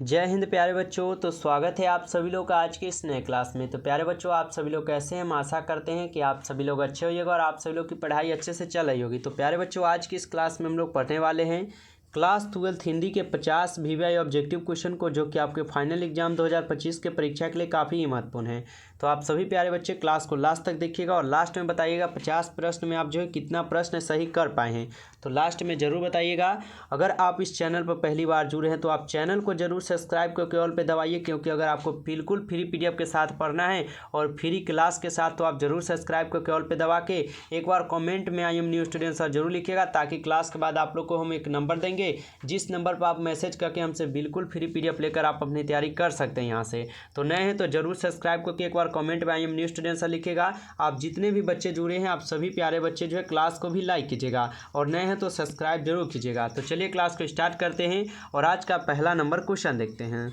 जय हिंद प्यारे बच्चों। तो स्वागत है आप सभी लोग का आज के इस नए क्लास में। तो प्यारे बच्चों, आप सभी लोग कैसे हैं? हम आशा करते हैं कि आप सभी लोग अच्छे होइएगा और आप सभी लोग की पढ़ाई अच्छे से चल रही होगी। तो प्यारे बच्चों, आज की इस क्लास में हम लोग पढ़ने वाले हैं क्लास 12 हिंदी के 50 वीवीआई ऑब्जेक्टिव क्वेश्चन को, जो कि आपके फाइनल एग्जाम 2025 के परीक्षा के लिए काफ़ी महत्वपूर्ण है। तो आप सभी प्यारे बच्चे क्लास को लास्ट तक देखिएगा और लास्ट में बताइएगा 50 प्रश्न में आप जो है कितना प्रश्न सही कर पाए हैं। तो लास्ट में ज़रूर बताइएगा। अगर आप इस चैनल पर पहली बार जुड़े हैं तो आप चैनल को जरूर सब्सक्राइब करके ऑल पे दबाइए, क्योंकि अगर आपको बिल्कुल फ्री पीडीएफ के साथ पढ़ना है और फ्री क्लास के साथ, तो आप जरूर सब्सक्राइब करके ऑल पे दबा के एक बार कमेंट में I am new student sir जरूर लिखिएगा, ताकि क्लास के बाद आप लोग को हम एक नंबर देंगे, जिस नंबर पर आप मैसेज करके हमसे बिल्कुल फ्री पीडीएफ लेकर आप अपनी तैयारी कर सकते हैं यहाँ से। तो नए हैं तो जरूर सब्सक्राइब करके एक बार कमेंट में I am new student sir लिखिएगा। आप जितने भी बच्चे जुड़े हैं, आप सभी प्यारे बच्चे जो है क्लास को भी लाइक कीजिएगा और नए हैं तो सब्सक्राइब जरूर कीजिएगा। तो चलिए क्लास को स्टार्ट करते हैं और आज का पहला नंबर क्वेश्चन देखते हैं।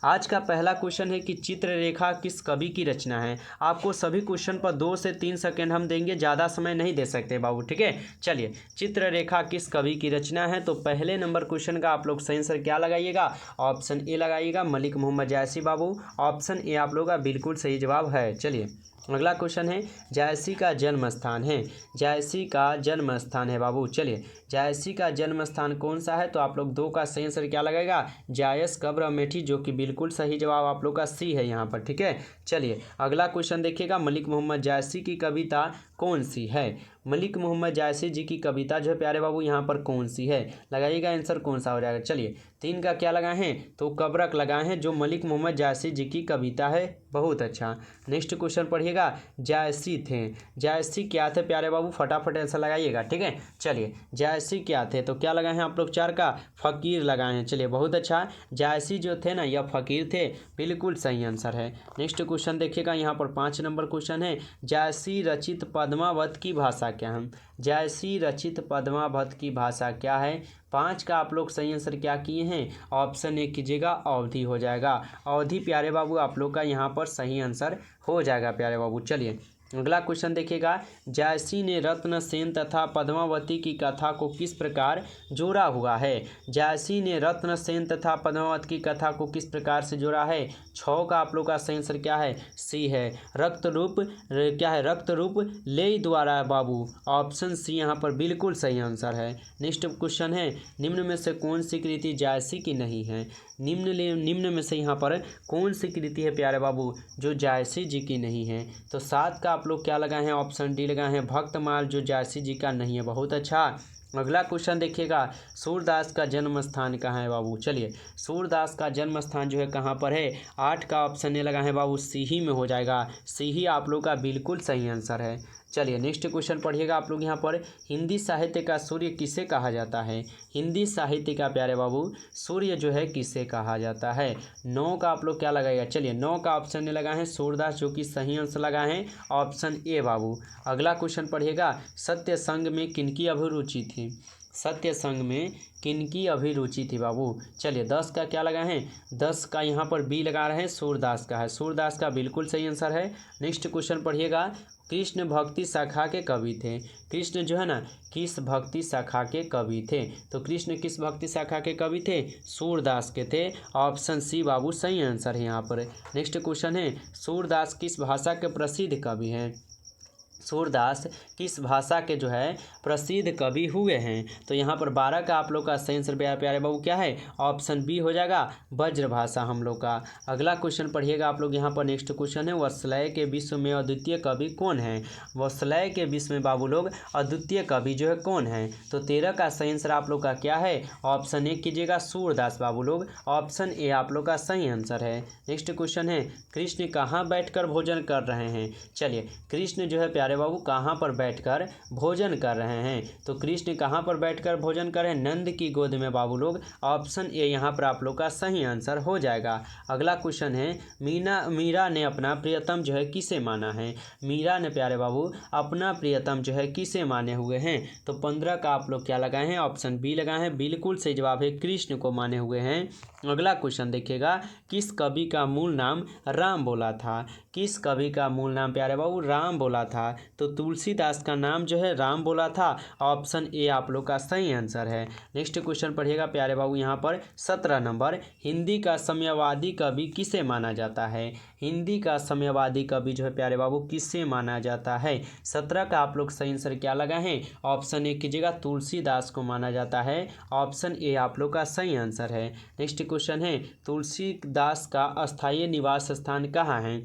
आज का पहला क्वेश्चन है कि चित्ररेखा किस कवि की रचना है। आपको सभी क्वेश्चन पर 2 से 3 सेकंड हम देंगे, ज़्यादा समय नहीं दे सकते बाबू, ठीक है। चलिए, चित्ररेखा किस कवि की रचना है। तो पहले नंबर क्वेश्चन का आप लोग सही आंसर क्या लगाइएगा? ऑप्शन ए लगाइएगा, मलिक मोहम्मद जायसी बाबू। ऑप्शन ए आप लोग का बिल्कुल सही जवाब है। चलिए, अगला क्वेश्चन है जायसी का जन्म स्थान है। जायसी का जन्म स्थान है बाबू। चलिए, जायसी का जन्म स्थान कौन सा है? तो आप लोग 2 का सही आंसर क्या लगाएगा? जायस कब्र अमेठी, जो कि बिल्कुल सही जवाब आप लोग का सी है यहाँ पर, ठीक है। चलिए, अगला क्वेश्चन देखिएगा, मलिक मोहम्मद जायसी की कविता कौन सी है। मलिक मोहम्मद जायसी जी की कविता जो है प्यारे बाबू यहाँ पर कौन सी है? लगाइएगा, आंसर कौन सा हो जाएगा। चलिए, 3 का क्या लगाए हैं? तो कब्रक लगाए हैं, जो मलिक मोहम्मद जायसी जी की कविता है। बहुत अच्छा। नेक्स्ट क्वेश्चन पढ़िएगा, जायसी थे। जायसी क्या थे प्यारे बाबू? फटाफट आंसर लगाइएगा, ठीक है। चलिए, जायसी क्या थे? तो क्या लगाए हैं आप लोग? 4 का फ़कीर लगाए हैं। चलिए, बहुत अच्छा। जायसी जो थे ना, यह फ़कीर थे, बिल्कुल सही आंसर है। नेक्स्ट क्वेश्चन देखिएगा, यहाँ पर 5 नंबर क्वेश्चन है, जायसी रचित पद्मावत की भाषा क्या है। जायसी रचित पद्मावत की भाषा क्या है? 5 का आप लोग सही आंसर क्या किए हैं? ऑप्शन ए कीजिएगा, अवधी हो जाएगा। अवधी प्यारे बाबू आप लोग का यहाँ पर सही आंसर हो जाएगा प्यारे बाबू। चलिए, अगला क्वेश्चन देखिएगा, जायसी ने रत्नसेन तथा पद्मावती की कथा को किस प्रकार जोड़ा हुआ है। जायसी ने रत्नसेन तथा पद्मावती की कथा को किस प्रकार से जोड़ा है? 6 का आप लोग का सही आंसर क्या है? सी है, रक्त रूप क्या है? रक्त रूप ले द्वारा बाबू। ऑप्शन सी यहाँ पर बिल्कुल सही आंसर है। नेक्स्ट क्वेश्चन है, निम्न में से कौन सी कृति जायसी की नहीं है। निम्न में से यहाँ पर कौन सी कृति है प्यारे बाबू जो जायसी जी की नहीं है? तो 7 का आप लोग क्या लगाए हैं? ऑप्शन डी लगाए हैं, भक्तमाल, जो जायसी जी का नहीं है। बहुत अच्छा। अगला क्वेश्चन देखिएगा, सूरदास का जन्म स्थान कहाँ है बाबू। चलिए, सूरदास का जन्म स्थान जो है कहाँ पर है? 8 का ऑप्शन ए लगा है बाबू, सीही में हो जाएगा। सीही आप लोग का बिल्कुल सही आंसर है। चलिए, नेक्स्ट क्वेश्चन पढ़िएगा आप लोग यहाँ पर, हिंदी साहित्य का सूर्य किसे कहा जाता है। हिंदी साहित्य का प्यारे बाबू सूर्य जो है किसे कहा जाता है? 9 का आप लोग क्या लगाएगा? चलिए, 9 का ऑप्शन ए लगाए हैं, सूरदास, जो कि सही आंसर लगाए हैं ऑप्शन ए बाबू। अगला क्वेश्चन पढ़िएगा, सत्य संग में किनकी अभिरुचि थी। सत्य संग में किनकी अभिरुचि थी बाबू। चलिए, 10 का क्या लगाए हैं? 10 का यहाँ पर बी लगा रहे हैं, सूरदास का है। सूरदास का बिल्कुल सही आंसर है। नेक्स्ट क्वेश्चन पढ़िएगा, कृष्ण भक्ति शाखा के कवि थे। कृष्ण जो है ना, किस भक्ति शाखा के कवि थे? तो कृष्ण किस भक्ति शाखा के कवि थे? सूरदास के थे। ऑप्शन सी बाबू सही आंसर है यहाँ पर। नेक्स्ट क्वेश्चन है, सूरदास किस भाषा के प्रसिद्ध कवि हैं। सूरदास किस भाषा के जो है प्रसिद्ध कवि हुए हैं? तो यहाँ पर 12 का आप लोग का सही आंसर प्यारे बाबू क्या है? ऑप्शन बी हो जाएगा, ब्रज भाषा हम लोग का। अगला क्वेश्चन पढ़िएगा आप लोग यहाँ पर। नेक्स्ट क्वेश्चन है, वत्सलय के विश्व में अद्वितीय कवि कौन है। वत्सलय के विश्व में बाबू लोग अद्वितीय कवि जो है कौन है? तो 13 का सही आंसर आप लोग का क्या है? ऑप्शन ए कीजिएगा, सूरदास बाबू लोग। ऑप्शन ए आप लोग का सही आंसर है। नेक्स्ट क्वेश्चन है, कृष्ण कहाँ बैठकर भोजन कर रहे हैं। चलिए, कृष्ण जो है प्यारे बाबू कहाँ पर बैठकर भोजन कर रहे हैं? तो कृष्ण कहाँ पर बैठकर भोजन कर रहे हैं? नंद की गोद में बाबू लोग। ऑप्शन ए यहाँ पर आप लोग का सही आंसर हो जाएगा। अगला क्वेश्चन है, मीरा ने अपना प्रियतम जो है किसे माना है। मीरा ने प्यारे बाबू अपना प्रियतम जो है किसे माने हुए हैं? तो 15 का आप लोग क्या लगाए हैं? ऑप्शन बी लगाए हैं, बिल्कुल सही जवाब है, कृष्ण को माने हुए हैं। अगला क्वेश्चन देखिएगा, किस कवि का मूल नाम राम बोला था? किस कवि का मूल नाम प्यारे बाबू राम बोला था? तो तुलसीदास का नाम जो है राम बोला था। ऑप्शन ए आप लोग का सही आंसर है। नेक्स्ट क्वेश्चन पढ़िएगा प्यारे बाबू यहाँ पर 17 नंबर, हिंदी का साम्यवादी कवि किसे माना जाता है? हिंदी का साम्यवादी कवि जो है प्यारे बाबू किसे माना जाता है? 17 का आप लोग सही आंसर क्या लगाएं? ऑप्शन ए कीजिएगा, तुलसीदास को माना जाता है। ऑप्शन ए आप लोग का सही आंसर है। नेक्स्ट क्वेश्चन है, तुलसीदास का अस्थायी निवास स्थान कहाँ है?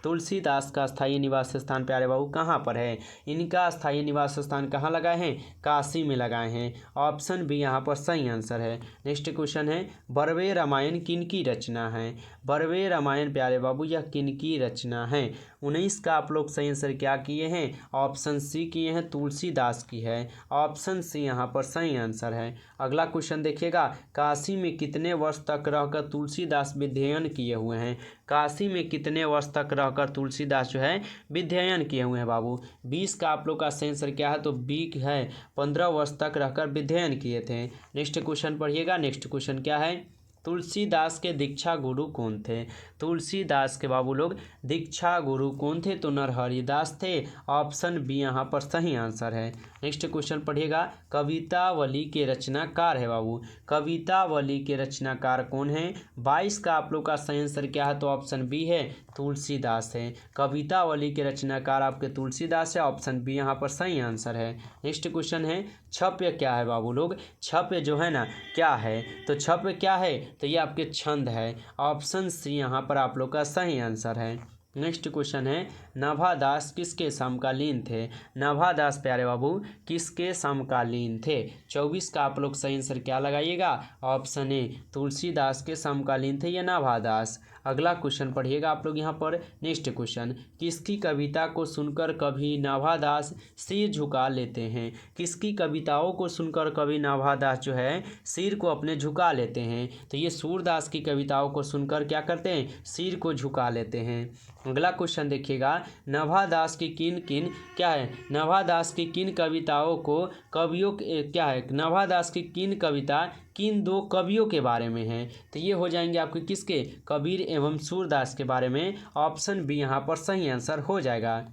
तुलसीदास का स्थायी निवास स्थान प्यारे बाबू कहाँ पर है? इनका स्थायी निवास स्थान कहाँ लगाए हैं? काशी में लगाए हैं। ऑप्शन बी यहाँ पर सही आंसर है। नेक्स्ट क्वेश्चन है, बरवे रामायण किनकी रचना है? बरवे रामायण प्यारे बाबू यह किनकी रचना है? 19 का आप लोग सही आंसर क्या किए हैं? ऑप्शन सी किए हैं, तुलसीदास की है। ऑप्शन सी यहाँ पर सही आंसर है। अगला क्वेश्चन देखिएगा, काशी में कितने वर्ष तक रहकर तुलसीदास विध्ययन किए हुए हैं? काशी में कितने वर्ष तक रहकर तुलसीदास जो है विध्ययन किए हुए हैं बाबू? 20 का आप लोग का सही आंसर क्या है? तो बी है, 15 वर्ष तक रहकर विध्ययन किए थे। नेक्स्ट क्वेश्चन पढ़िएगा। नेक्स्ट क्वेश्चन क्या है, तुलसीदास के दीक्षा गुरु कौन थे? तुलसीदास के बाबू लोग दीक्षा गुरु कौन थे? तो नरहरिदास थे। ऑप्शन बी यहाँ पर सही आंसर है। नेक्स्ट क्वेश्चन पढ़िएगा, कवितावली के रचनाकार है बाबू? कवितावली के रचनाकार कौन है? 22 का आप लोग का सही आंसर क्या है? तो ऑप्शन बी है, तुलसीदास है। कवितावली के रचनाकार आपके तुलसीदास है। ऑप्शन बी यहाँ पर सही आंसर है। नेक्स्ट क्वेश्चन है, छप्य क्या है बाबू लोग? छप्य जो है ना क्या है? तो छप्य क्या है? तो ये आपके छंद है। ऑप्शन सी यहाँ पर आप लोग का सही आंसर है। नेक्स्ट क्वेश्चन है, नाभादास किसके समकालीन थे? नाभादास प्यारे बाबू किसके समकालीन थे? 24 का आप लोग सही आंसर क्या लगाइएगा? ऑप्शन ए, तुलसीदास के समकालीन थे या नाभादास। अगला क्वेश्चन पढ़िएगा आप लोग यहाँ पर। नेक्स्ट क्वेश्चन, किसकी कविता को सुनकर कभी नाभादास सिर झुका लेते हैं? किसकी कविताओं को सुनकर कभी नाभादास जो है सिर को अपने झुका लेते हैं? तो ये सूरदास की कविताओं को सुनकर क्या करते हैं? सिर को झुका लेते हैं। अगला क्वेश्चन देखिएगा, नाभादास की किन किन क्या है? नाभादास की किन कविताओं को कवियों क्या है? नाभादास की किन कविता किन दो कवियों के बारे में है? तो ये हो जाएंगे आपके किसके? कबीर एवं सूरदास के बारे में। ऑप्शन बी यहाँ पर सही आंसर हो जाएगा।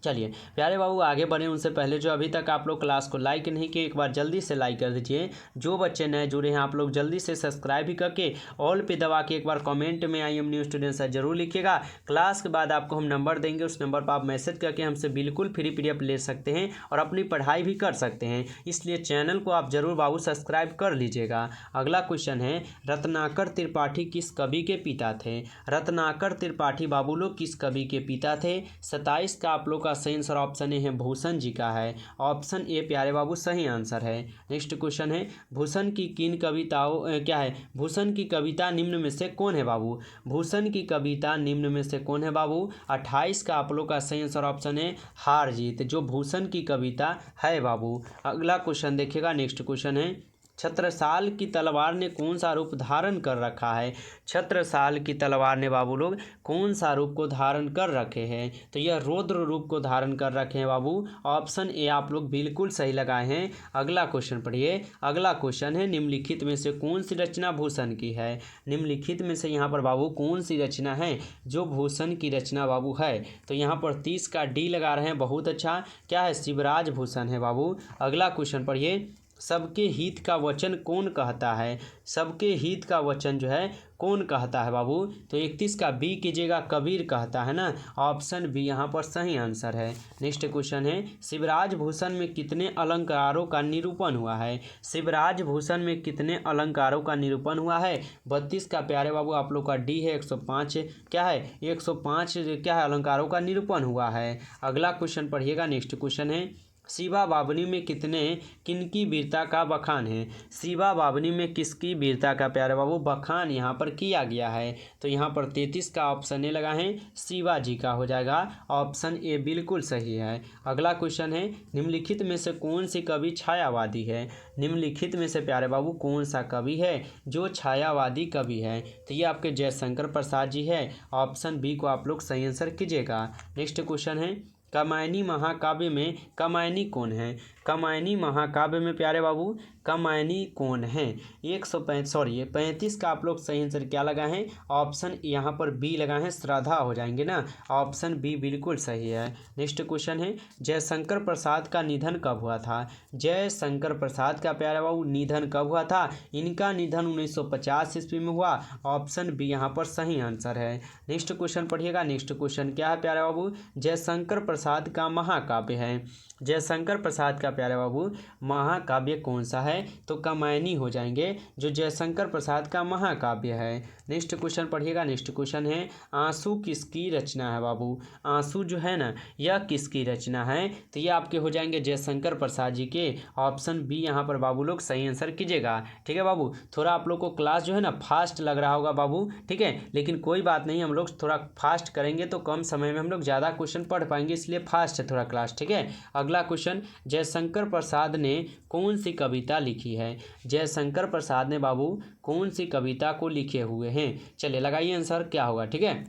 चलिए प्यारे बाबू आगे बढ़े उनसे पहले जो अभी तक आप लोग क्लास को लाइक नहीं किए, एक बार जल्दी से लाइक कर दीजिए। जो बच्चे नए जुड़े हैं आप लोग जल्दी से सब्सक्राइब भी करके ऑल पे दबा के एक बार कमेंट में I am new student sir जरूर लिखिएगा। क्लास के बाद आपको हम नंबर देंगे, उस नंबर पर आप मैसेज करके हमसे बिल्कुल फ्री पीडीएफ ले सकते हैं और अपनी पढ़ाई भी कर सकते हैं। इसलिए चैनल को आप जरूर बाबू सब्सक्राइब कर लीजिएगा। अगला क्वेश्चन है, रत्नाकर त्रिपाठी किस कवि के पिता थे? रत्नाकर त्रिपाठी बाबू लोग किस कवि के पिता थे? 27 का आप लोग का सही आंसर ऑप्शन ए है, भूषण जी का है। ऑप्शन ए प्यारे बाबू सही आंसर है। नेक्स्ट क्वेश्चन है, भूषण की किन कविताओं क्या है? भूषण की कविता निम्न में से कौन है बाबू? भूषण की कविता निम्न में से कौन है बाबू? 28 का आप लोग का सही आंसर ऑप्शन है, हार जीत, जो भूषण की कविता है बाबू। अगला क्वेश्चन देखिएगा। नेक्स्ट क्वेश्चन है, छत्रसाल की तलवार ने कौन सा रूप धारण कर रखा है? छत्रसाल की तलवार ने बाबू लोग कौन सा रूप को धारण कर रखे हैं? तो यह रौद्र रूप को धारण कर रखे हैं बाबू। ऑप्शन ए आप लोग बिल्कुल सही लगाए हैं। अगला क्वेश्चन पढ़िए। अगला क्वेश्चन है, निम्नलिखित में से कौन सी रचना भूषण की है? निम्नलिखित में से यहाँ पर बाबू कौन सी रचना है जो भूषण की रचना बाबू है? तो यहाँ पर 30 का डी लगा रहे हैं, बहुत अच्छा। क्या है? शिवराज भूषण है बाबू। अगला क्वेश्चन पढ़िए, सबके हित का वचन कौन कहता है? सबके हित का वचन जो है कौन कहता है बाबू? तो 31 का बी कीजिएगा, कबीर कहता है ना। ऑप्शन बी यहाँ पर सही आंसर है। नेक्स्ट क्वेश्चन है, शिवराज भूषण में कितने अलंकारों का निरूपण हुआ है? शिवराज भूषण में कितने अलंकारों का निरूपण हुआ है? 32 का प्यारे बाबू आप लोग का डी है, 105 क्या है? 105 क्या है? अलंकारों का निरूपण हुआ है। अगला क्वेश्चन पढ़िएगा। नेक्स्ट क्वेश्चन है, शिवा बावनी में किनकी वीरता का बखान है? शिवा बावनी में किसकी वीरता का प्यारे बाबू बखान यहाँ पर किया गया है? तो यहाँ पर 33 का ऑप्शन ए लगा है, शिवा जी का हो जाएगा। ऑप्शन ए बिल्कुल सही है। अगला क्वेश्चन है, निम्नलिखित में से कौन सी कवि छायावादी है? निम्नलिखित में से प्यारे बाबू कौन सा कवि है जो छायावादी कवि है? तो ये आपके जयशंकर प्रसाद जी है। ऑप्शन बी को आप लोग सही आंसर कीजिएगा। नेक्स्ट क्वेश्चन है, कामायनी महाकाव्य में कामायनी कौन है? कामायनी महाकाव्य में प्यारे बाबू कमायनी कौन है? 35 का आप लोग सही आंसर क्या लगाए हैं? ऑप्शन यहाँ पर बी लगाए हैं, श्रद्धा हो जाएंगे ना। ऑप्शन बी बिल्कुल सही है। नेक्स्ट क्वेश्चन है, जयशंकर प्रसाद का निधन कब हुआ था? जयशंकर प्रसाद का प्यारे बाबू निधन कब हुआ था? इनका निधन 1950 ईस्वी में हुआ। ऑप्शन बी यहाँ पर सही आंसर है। नेक्स्ट क्वेश्चन पढ़िएगा। नेक्स्ट क्वेश्चन क्या है प्यारे बाबू? जयशंकर प्रसाद का महाकाव्य है। जयशंकर प्रसाद का प्यारे बाबू महाकाव्य कौन सा है? तो कमायनी हो जाएंगे, जो जयशंकर प्रसाद का महाकाव्य है। नेक्स्ट क्वेश्चन पढ़िएगा। नेक्स्ट क्वेश्चन है, आंसू किसकी रचना है बाबू? आंसू जो है ना, यह किसकी रचना है? तो ये आपके हो जाएंगे जयशंकर प्रसाद जी के। ऑप्शन बी यहाँ पर बाबू लोग सही आंसर कीजिएगा। ठीक है बाबू, थोड़ा आप लोग को क्लास जो है ना फास्ट लग रहा होगा बाबू, ठीक है, लेकिन कोई बात नहीं, हम लोग थोड़ा फास्ट करेंगे तो कम समय में हम लोग ज़्यादा क्वेश्चन पढ़ पाएंगे, इसलिए फास्ट है थोड़ा क्लास। ठीक है, अगला क्वेश्चन, जयशंकर प्रसाद ने कौन सी कविता लिखी है? जयशंकर प्रसाद ने बाबू कौन सी कविता को लिखे हुए हैं? चलिए लगाइए आंसर क्या होगा। ठीक है,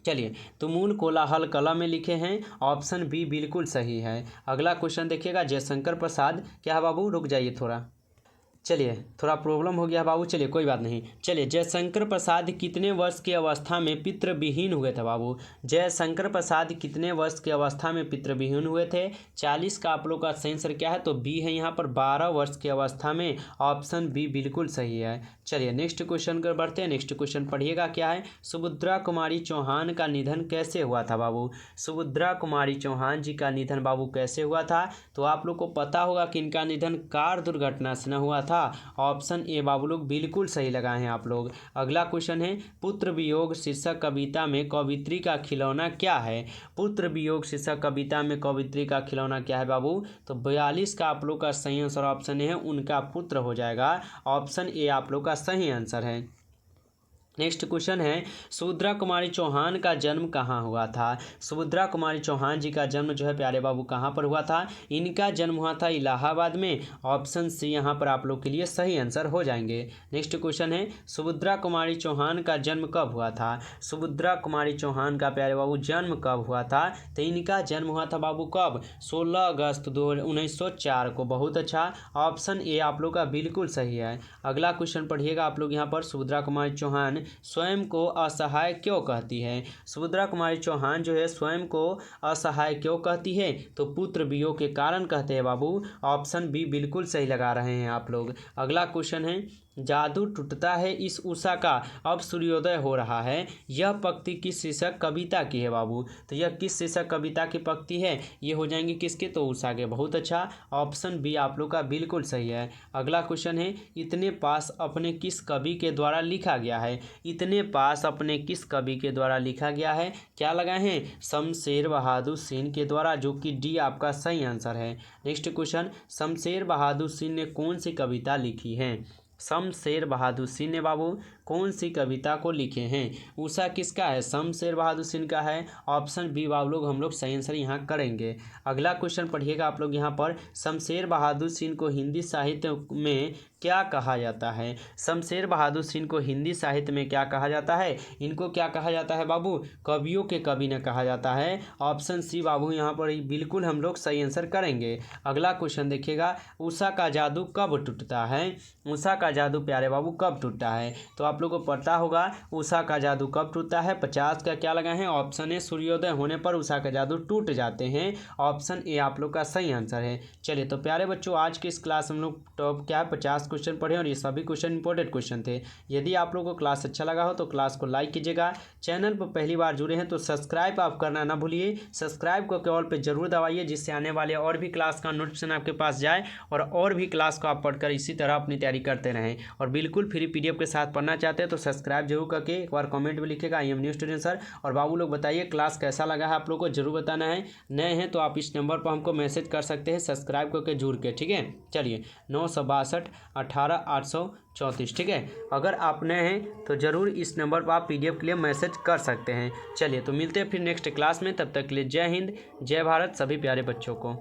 चलिए, तुमुल कोलाहल कला में लिखे हैं। ऑप्शन बी बिल्कुल सही है। अगला क्वेश्चन देखिएगा, जयशंकर प्रसाद क्या है बाबू? रुक जाइए थोड़ा, चलिए थोड़ा प्रॉब्लम हो गया बाबू, चलिए कोई बात नहीं। चलिए, जयशंकर प्रसाद कितने वर्ष की अवस्था में पितृविहीन हुए थे बाबू? जयशंकर प्रसाद कितने वर्ष की अवस्था में पितृविहीन हुए थे? 40 का आप लोग का सही आंसर क्या है? तो बी है यहाँ पर 12 वर्ष की अवस्था में। ऑप्शन बी बिल्कुल सही है। चलिए नेक्स्ट क्वेश्चन कर बढ़ते हैं। नेक्स्ट क्वेश्चन पढ़िएगा क्या है? सुभद्रा कुमारी चौहान का निधन कैसे हुआ था बाबू? सुभद्रा कुमारी चौहान जी का निधन बाबू कैसे हुआ था? तो आप लोग को पता होगा कि इनका निधन कार दुर्घटना से न हुआ था। ऑप्शन ए बाबू लोग बिल्कुल सही लगाए हैं आप लोग। अगला क्वेश्चन है, पुत्र वियोग शीर्षक कविता में कवित्री का खिलौना क्या है? पुत्र वियोग शीर्षक कविता में कवित्री का खिलौना क्या है बाबू? तो 42 का आप लोग का सही आंसर ऑप्शन है उनका पुत्र हो जाएगा। ऑप्शन ए आप लोग का सही आंसर है। नेक्स्ट क्वेश्चन है, सुभद्रा कुमारी चौहान का जन्म कहाँ हुआ था? सुभद्रा कुमारी चौहान जी का जन्म जो है प्यारे बाबू कहाँ पर हुआ था? इनका जन्म हुआ था इलाहाबाद में। ऑप्शन सी यहाँ पर आप लोग के लिए सही आंसर हो जाएंगे। नेक्स्ट क्वेश्चन है, सुभद्रा कुमारी चौहान का जन्म कब हुआ था? सुभद्रा कुमारी चौहान का प्यारे बाबू जन्म कब हुआ था? तो इनका जन्म हुआ था बाबू कब? 16 अगस्त 1904 को। बहुत अच्छा, ऑप्शन ए आप लोग का बिल्कुल सही है। अगला क्वेश्चन पढ़िएगा आप लोग यहाँ पर, सुभद्रा कुमारी चौहान स्वयं को असहाय क्यों कहती है? सुभद्रा कुमारी चौहान जो है स्वयं को असहाय क्यों कहती है? तो पुत्र वियोग के कारण कहते हैं बाबू। ऑप्शन बी बिल्कुल सही लगा रहे हैं आप लोग। अगला क्वेश्चन है, जादू टूटता है इस उषा का अब सूर्योदय हो रहा है, यह पंक्ति किस शीर्षक कविता की है बाबू? तो यह किस शीर्षक कविता की पंक्ति है? ये हो जाएंगे किसके? तो उषा के। बहुत अच्छा, ऑप्शन बी आप लोग का बिल्कुल सही है। अगला क्वेश्चन है, इतने पास अपने किस कवि के द्वारा लिखा गया है? इतने पास अपने किस कवि के द्वारा लिखा गया है? क्या लगाए हैं? शमशेर बहादुर सिंह के द्वारा, जो कि डी आपका सही आंसर है। नेक्स्ट क्वेश्चन, शमशेर बहादुर सिंह ने कौन सी कविता लिखी है? शमशेर बहादुर सिंह ने बाबू कौन सी कविता को लिखे हैं? उषा किसका है? शमशेर बहादुर सिंह का है। ऑप्शन बी बाबू लोग हम लोग सही आंसर यहाँ करेंगे। अगला क्वेश्चन पढ़िएगा आप लोग यहाँ पर, शमशेर बहादुर सिंह को हिंदी साहित्य में क्या कहा जाता है? शमशेर बहादुर सिंह को हिंदी साहित्य में क्या कहा जाता है? इनको क्या कहा जाता है बाबू? कवियों के कवि ने कहा जाता है। ऑप्शन सी बाबू यहाँ पर बिल्कुल हम लोग सही आंसर करेंगे। अगला क्वेश्चन देखिएगा, उषा का जादू कब टूटता है? उषा का जादू प्यारे बाबू कब टूटता है? तो आप लोगों को पता होगा उषा का जादू कब टूटता है। 50 का क्या लगा है? ऑप्शन ए सूर्योदय होने पर उषा का जादू टूट जाते हैं। ऑप्शन ए आप लोग का सही आंसर है। चलिए तो प्यारे बच्चों, आज की इस क्लास हम लोग टॉप क्या है 50 क्वेश्चन पढ़े और ये सभी क्वेश्चन इंपॉर्टेंट क्वेश्चन थे। यदि आप लोगों को क्लास अच्छा लगा हो तो क्लास को लाइक कीजिएगा। चैनल पर पहली बार जुड़े हैं तो सब्सक्राइब आप करना ना भूलिए। सब्सक्राइब को ऑल पे जरूर दबाइए, जिससे आने वाले और भी क्लास का नोटिफिकेशन आपके पास जाए और भी क्लास को आप पढ़कर इसी तरह अपनी तैयारी करते रहें। और बिल्कुल फ्री PDF के साथ पढ़ना चाहते हैं तो सब्सक्राइब जरूर करके एक बार कमेंट में लिखेगा I am new student sir. और बाबू लोग बताइए क्लास कैसा लगा है, आप लोग को जरूर बताना है। नए हैं तो आप इस नंबर पर हमको मैसेज कर सकते हैं सब्सक्राइब करके जुड़ के। ठीक है, चलिए 962 18 834। ठीक है, अगर आप नए हैं तो ज़रूर इस नंबर पर आप PDF के लिए मैसेज कर सकते हैं। चलिए तो मिलते हैं फिर नेक्स्ट क्लास में, तब तक के लिए जय हिंद जय भारत सभी प्यारे बच्चों को।